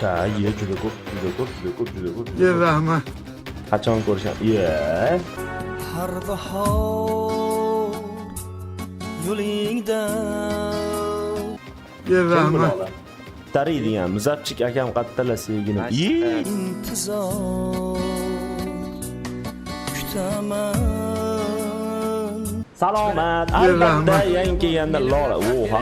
Ha, juda ko'p. Rahmat. Qachon ko'rishamiz? Har bahor yo'lingda Rahmat. Tariydigan Muzafchik akam qattalar sevgini. intizor kutaman. Salomat. Albatta yangi kelganda Lola. Oha.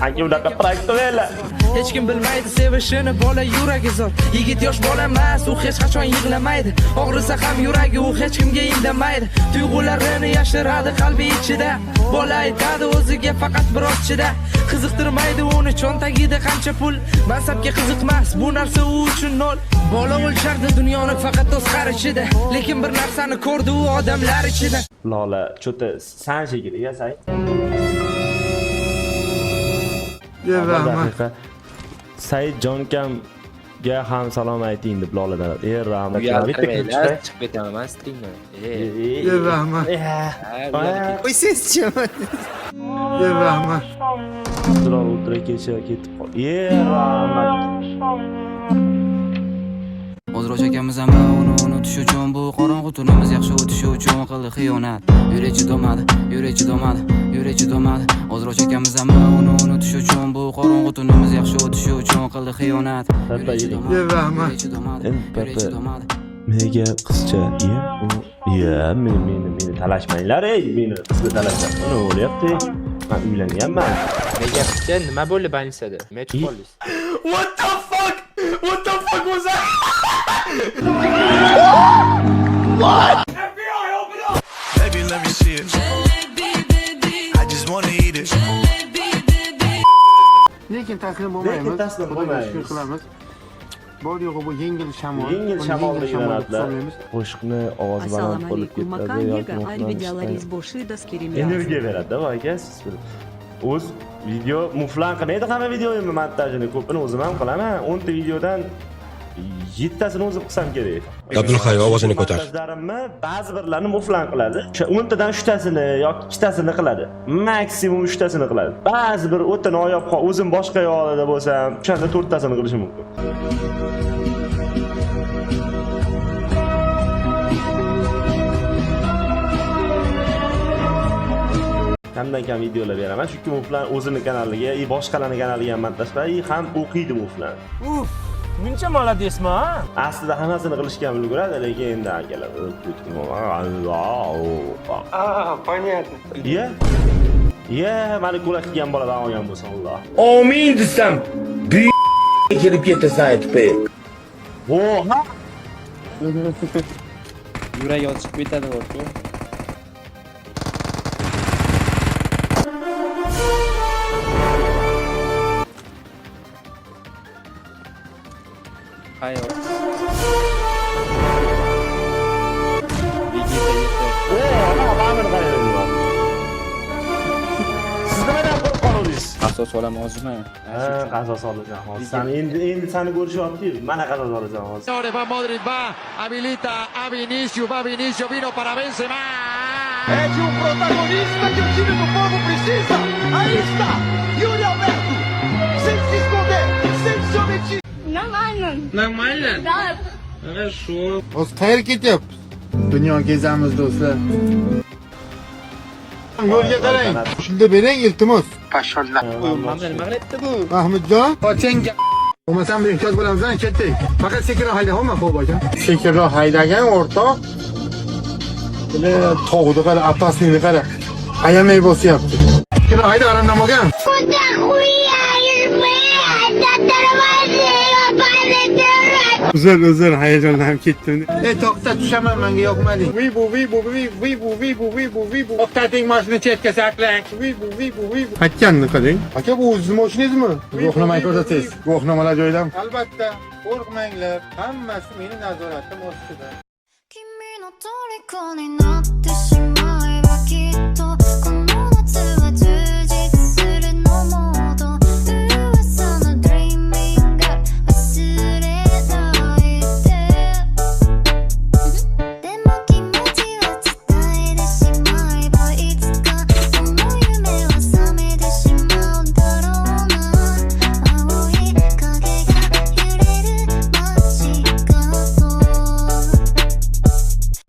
Aka unaqa praktoverlar. Hech kim bilmaydi sevishini, bola yuragi zo'r. Yigit yosh bola emas, u hech qachon yig'lamaydi. Og'risa ham yuragi u hech kimga indamaydi. Tuyg'ularini yashiradi qalbi ichida. Bola aytadi o'ziga faqat biroz chida. Qiziqtirmaydi uni cho'ntagida qancha pul. Mansabga qiziqmas, bu narsa u uchun nol. Bola o'lchardi dunyoni faqat o'z qarishida, lekin bir narsani ko'rdi u odamlar ichida. Lola, cho'ta san shekilli, say. Rahmat. Said Jonkamga ham salom ayting deb Loladan. Rahmat. Chiqib ketaman streamdan. Rahmat. Qo'ysiz-chi. Rahmat. Qizlar o'tira kecha ketib qoldi. Rahmat. Ozroq akamiz ham uni unutish uchun bu qorong'u tunimiz yaxshi o'tishi uchun qildi xiyonat. Yuragi domadi. Ozroq akamiz ham uni unutish uchun bu qorong'u tunimiz yaxshi o'tishi uchun qildi xiyonat. Rahmat. Nega qizcha? Meni talashmanglar, meni qizga talashmayman. Nima bo'lyapti? Men uylanyapman. Nega qizcha? Nima bo'ldi больницада? Nima chiqib qoldingiz? What the fuck was that? What? FBI, open up! Baby, let me see it. I just wanna eat it. Lekin taslim bo'lmaymiz. Shukur qilamiz. Bor yo'g'i bu yengil shamol. Yengil shamolda yo'naladilar. Qo'shiqni ovozi baland bo'lib ketadi yoki energiya beradi-da, aka, siz bilasiz. O'z video muflan qilmaydi hamma videoyimni montajini, ko'pini o'zim ham qilaman. 10 ta videodan 7 tasini o'zim qilsam kerak. Abdulxay ovozini ko'tar. Montajlarimni ba'zi birlarini muflan qiladi. O'sha 10 tadan 3 tasini yoki 2 tasini qiladi. Maksimum 3 tasini qiladi. Ba'zi bir o'ta noyob o'zim boshqa yo'lda bo'lsam, o'shanda 4 tasini qilishim mumkin. Kamdan kam videolar beraman, chunki muflan o'zini kanaliga, boshqalarning kanaliga ham montaj qiladi, ham o'qiydi muflan. Buncha moladesmi, ha? Aslida hammasini qilishga ham ulguradi, lekin endi akalar ponятно. Mani ko'rak qilgan boladan olgan bo'lsa, Alloh. Amin desam, kelib ketasan aytib. Oha! Yuragi chiqib ketadi o'rta. Hayo. Qasos olaman hozirmi? Qasos olasan hozir. Sen endi seni ko'rishyapti-yu. Mana qasos olasan hozir. Ahora va Modric, va habilita a Vinicius, vino para Benzema. Es un protagonista que el time do povo precisa. Ahí está, Yuri Alberto, sem se esconder, sem se omitir. Нормально? Да. Хорошо. O'z qayerga ketyapmiz? Dunyo kezamiz do'stlar. Yo'lga qarang. Shunda berang iltimos. Pashsholar. Mahmudjon, qochenga. Bo'lmasam bir ehtiyot bo'lamiz, ketdik. Faqat sekinroq hayda, xo'ma, xo'p aka. Sekinroq haydagan o'rtoq. Bile tog'ni qara, apasini qara. Ayamay bosyapti. Sekinroq hayda, aramdan olgan. Uzr, hayajonlanib ketdim. To'xta, tushaman, menga yoqmading. Vibu. To'xtating, mashina chetga saqlang. Vibu. Aytganni qiling. Aka, bu o'zingiz mashinangizmi? Guvohnoma ko'rsatingiz. Guvohnomalar joyidan. Albatta, qo'rqmanglar. Hammasi mening nazoratim ostida.